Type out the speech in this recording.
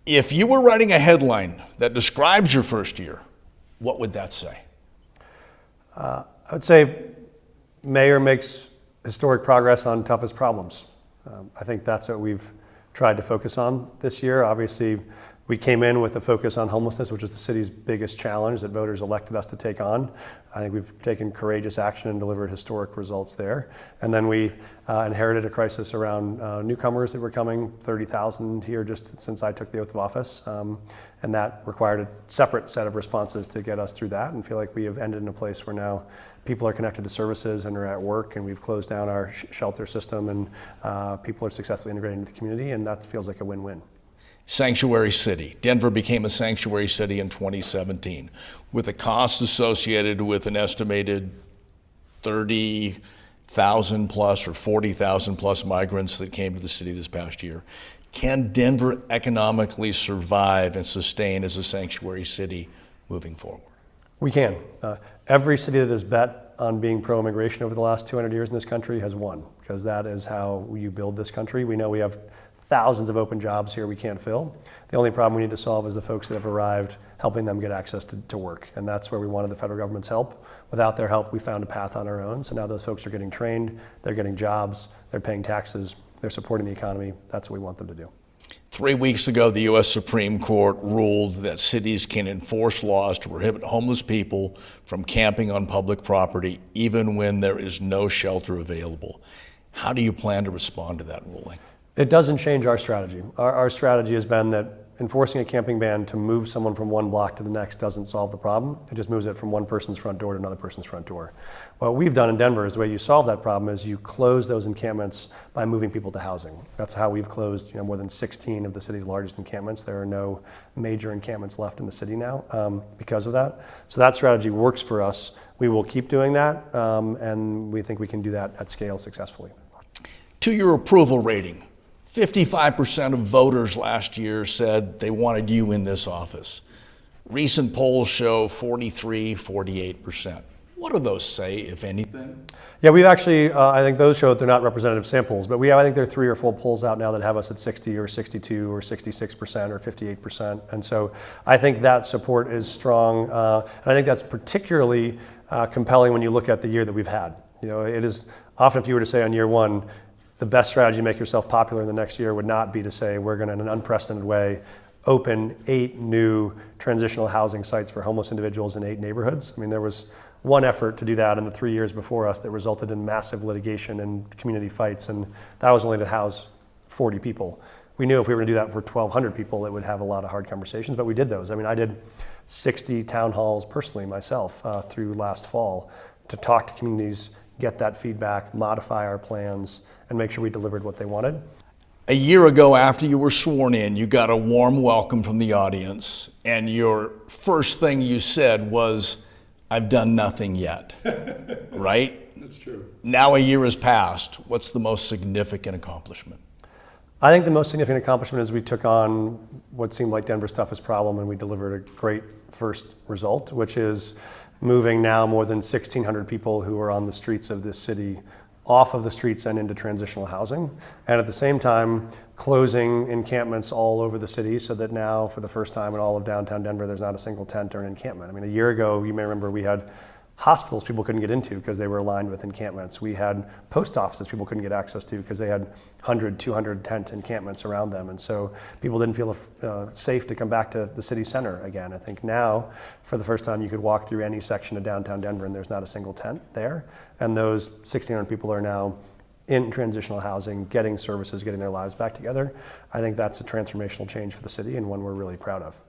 If you were writing a headline that describes your first year, what would that say? I would say Mayor makes historic progress on toughest problems. I think that's what we've tried to focus on this year. Obviously, we came in with a focus on homelessness, which is the city's biggest challenge that voters elected us to take on. I think we've taken courageous action and delivered historic results there. And then we inherited a crisis around newcomers that were coming, 30,000 here just since I took the oath of office. And that required a separate set of responses to get us through that, and feel like we have ended in a place where now people are connected to services and are at work, and we've closed down our shelter system, and people are successfully integrating into the community, and that feels like a win-win. Sanctuary city. Denver became a sanctuary city in 2017 with the costs associated with an estimated 30,000 plus or 40,000 plus migrants that came to the city this past year. Can Denver economically survive and sustain as a sanctuary city moving forward? We can. Every city that has bet on being pro-immigration over the last 200 years in this country has won, because that is how you build this country. We know we have thousands of open jobs here we can't fill. The only problem we need to solve is the folks that have arrived, helping them get access to work. And that's where we wanted the federal government's help. Without their help, we found a path on our own. So now those folks are getting trained, they're getting jobs, they're paying taxes, they're supporting the economy. That's what we want them to do. 3 weeks ago, the U.S. Supreme Court ruled that cities can enforce laws to prohibit homeless people from camping on public property, even when there is no shelter available. How do you plan to respond to that ruling? It doesn't change our strategy. Our strategy has been that enforcing a camping ban to move someone from one block to the next doesn't solve the problem. It just moves it from one person's front door to another person's front door. What we've done in Denver is the way you solve that problem is you close those encampments by moving people to housing. That's how we've closed more than 16 of the city's largest encampments. There are no major encampments left in the city now because of that. So that strategy works for us. We will keep doing that, and we think we can do that at scale successfully. To your approval rating, 55% of voters last year said they wanted you in this office. Recent polls show 48%. What do those say, if anything? Yeah, we've actually, I think those show that they're not representative samples, but I think there are 3 or 4 polls out now that have us at 60 or 62 or 66% or 58%. And so I think that support is strong. And I think that's particularly compelling when you look at the year that we've had. It is often, if you were to say on year one, the best strategy to make yourself popular in the next year would not be to say we're going to, in an unprecedented way, open 8 new transitional housing sites for homeless individuals in 8 neighborhoods. I mean, there was one effort to do that in the 3 years before us that resulted in massive litigation and community fights, and that was only to house 40 people. We knew if we were going to do that for 1,200 people, it would have a lot of hard conversations, but we did those. I mean, I did 60 town halls personally myself through last fall to talk to communities, get that feedback, modify our plans, and make sure we delivered what they wanted. A year ago, after you were sworn in, you got a warm welcome from the audience, and your first thing you said was, "I've done nothing yet." Right? That's true. Now a year has passed. What's the most significant accomplishment? I think the most significant accomplishment is we took on what seemed like Denver's toughest problem, and we delivered a great first result, which is moving now more than 1,600 people who are on the streets of this city off of the streets and into transitional housing. And at the same time, closing encampments all over the city so that now, for the first time in all of downtown Denver, there's not a single tent or an encampment. I mean, a year ago, you may remember we had hospitals people couldn't get into because they were aligned with encampments. We had post offices people couldn't get access to because they had 100, 200 tent encampments around them. And so people didn't feel safe to come back to the city center again. I think now, for the first time, you could walk through any section of downtown Denver and there's not a single tent there. And those 1,600 people are now in transitional housing, getting services, getting their lives back together. I think that's a transformational change for the city and one we're really proud of.